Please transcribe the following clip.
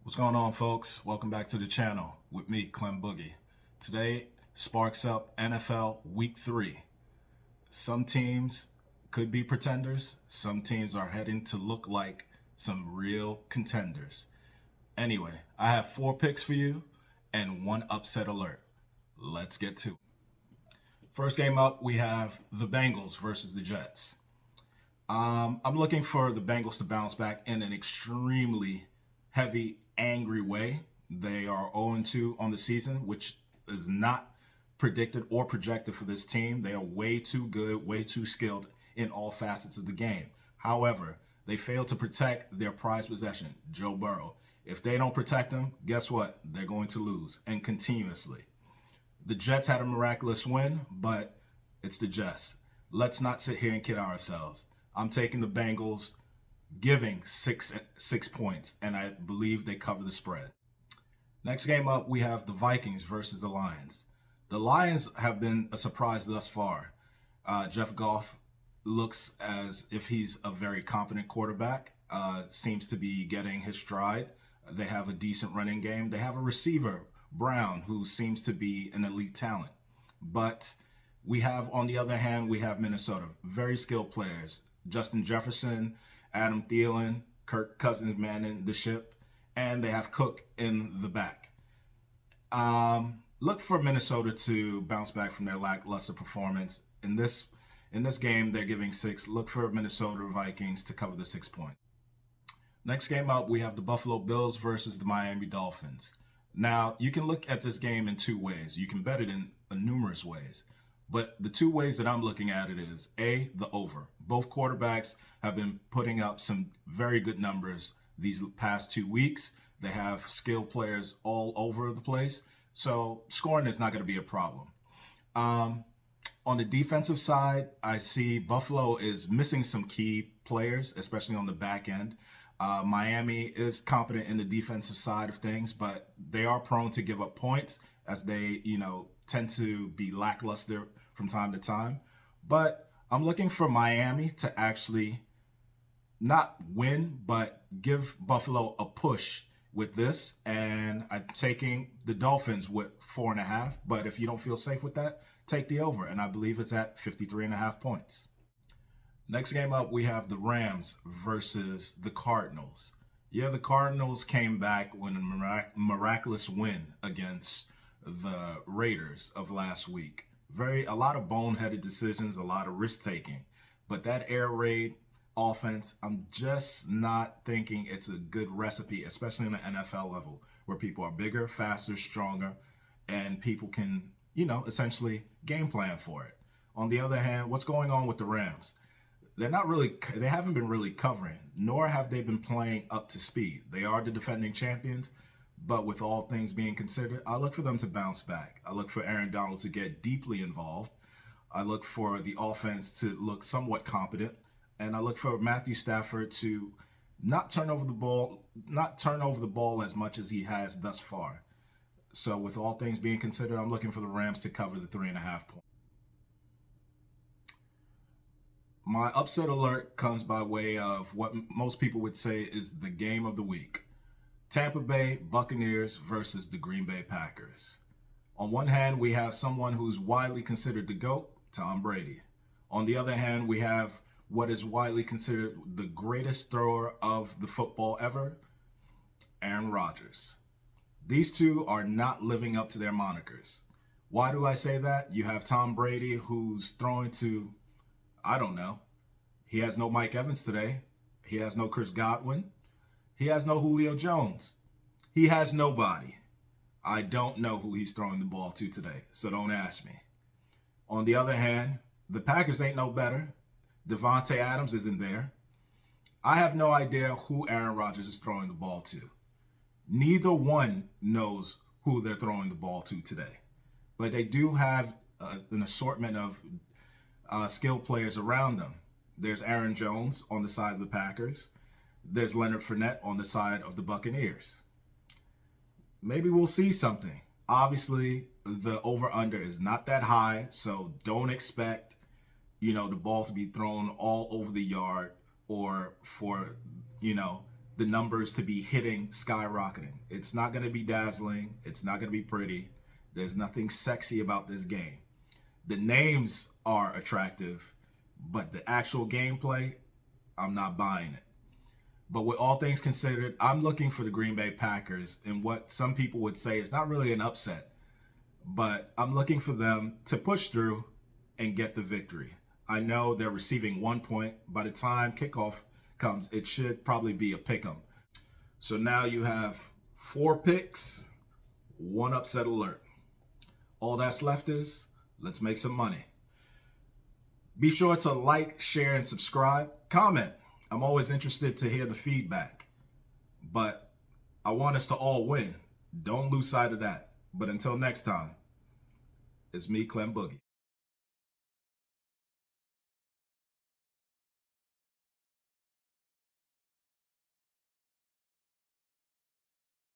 What's going on, folks? Welcome back to the channel with me, Clem Boogie. Today sparks up NFL Week 3. Some teams could be pretenders. Some teams are heading to look like some real contenders. Anyway, I have 4 picks for you and 1 upset alert. Let's get to it. First game up, we have the Bengals versus the Jets. I'm looking for the Bengals to bounce back in an extremely heavy, angry way. They are 0-2 on the season, which is not predicted or projected for this team. They are way too good, way too skilled in all facets of the game. However, they fail to protect their prized possession, Joe Burrow. If they don't protect him, guess what? They're going to lose, and continuously. The Jets had a miraculous win, but it's the Jets. Let's not sit here and kid ourselves. I'm taking the Bengals, giving six points, and I believe they cover the spread. Next game up, we have the Vikings versus the Lions. The Lions have been a surprise thus far. Jeff Goff looks as if he's a very competent quarterback, seems to be getting his stride. They have a decent running game. They have a receiver, Brown, who seems to be an elite talent. But we have, on the other hand, we have Minnesota, very skilled players. Justin Jefferson, Adam Thielen, Kirk Cousins manning the ship, and they have Cook in the back. Look for Minnesota to bounce back from their lackluster performance. In this game, they're giving 6. Look for Minnesota Vikings to cover the 6 point. Next game up, we have the Buffalo Bills versus the Miami Dolphins. Now, you can look at this game in 2 ways. You can bet it in numerous ways. But the 2 ways that I'm looking at it is, A, the over. Both quarterbacks have been putting up some very good numbers these past 2 weeks. They have skilled players all over the place. So scoring is not going to be a problem. On the defensive side, I see Buffalo is missing some key players, especially on the back end. Miami is competent in the defensive side of things, but they are prone to give up points as they, tend to be lackluster from time to time. But I'm looking for Miami to actually not win, but give Buffalo a push with this. And I'm taking the Dolphins with 4.5. But if you don't feel safe with that, take the over. And I believe it's at 53.5 points. Next game up, we have the Rams versus the Cardinals. Yeah, the Cardinals came back with a miraculous win against the Raiders of last week. A lot of boneheaded decisions, a lot of risk taking. But that air raid offense, I'm just not thinking it's a good recipe, especially in the NFL level, where people are bigger, faster, stronger, and people can, essentially game plan for it. On the other hand, what's going on with the Rams? They haven't been really covering, nor have they been playing up to speed. They are the defending champions, but with all things being considered, I look for them to bounce back. I look for Aaron Donald to get deeply involved. I look for the offense to look somewhat competent. And I look for Matthew Stafford to not turn over the ball as much as he has thus far. So with all things being considered, I'm looking for the Rams to cover the 3.5 points. My upset alert comes by way of what most people would say is the game of the week. Tampa Bay Buccaneers versus the Green Bay Packers. On one hand, we have someone who's widely considered the GOAT, Tom Brady. On the other hand, we have what is widely considered the greatest thrower of the football ever, Aaron Rodgers. These two are not living up to their monikers. Why do I say that? You have Tom Brady, who's throwing to, I don't know. He has no Mike Evans today. He has no Chris Godwin. He has no Julio Jones. He has nobody. I don't know who he's throwing the ball to today, so don't ask me. On the other hand, the Packers ain't no better. Devontae Adams isn't there. I have no idea who Aaron Rodgers is throwing the ball to. Neither one knows who they're throwing the ball to today. But they do have an assortment of skilled players around them. There's Aaron Jones on the side of the Packers. There's Leonard Fournette on the side of the Buccaneers. Maybe we'll see something. Obviously, the over-under is not that high, so don't expect, the ball to be thrown all over the yard or for, the numbers to be hitting skyrocketing. It's not going to be dazzling. It's not going to be pretty. There's nothing sexy about this game. The names are attractive, but the actual gameplay, I'm not buying it. But with all things considered, I'm looking for the Green Bay Packers in what some people would say is not really an upset, but I'm looking for them to push through and get the victory. I know they're receiving 1 point. By the time kickoff comes, it should probably be a pick 'em. So now you have 4 picks, 1 upset alert. All that's left is, let's make some money. Be sure to like, share, and subscribe. Comment. I'm always interested to hear the feedback. But I want us to all win. Don't lose sight of that. But until next time, it's me, Clem Boogie.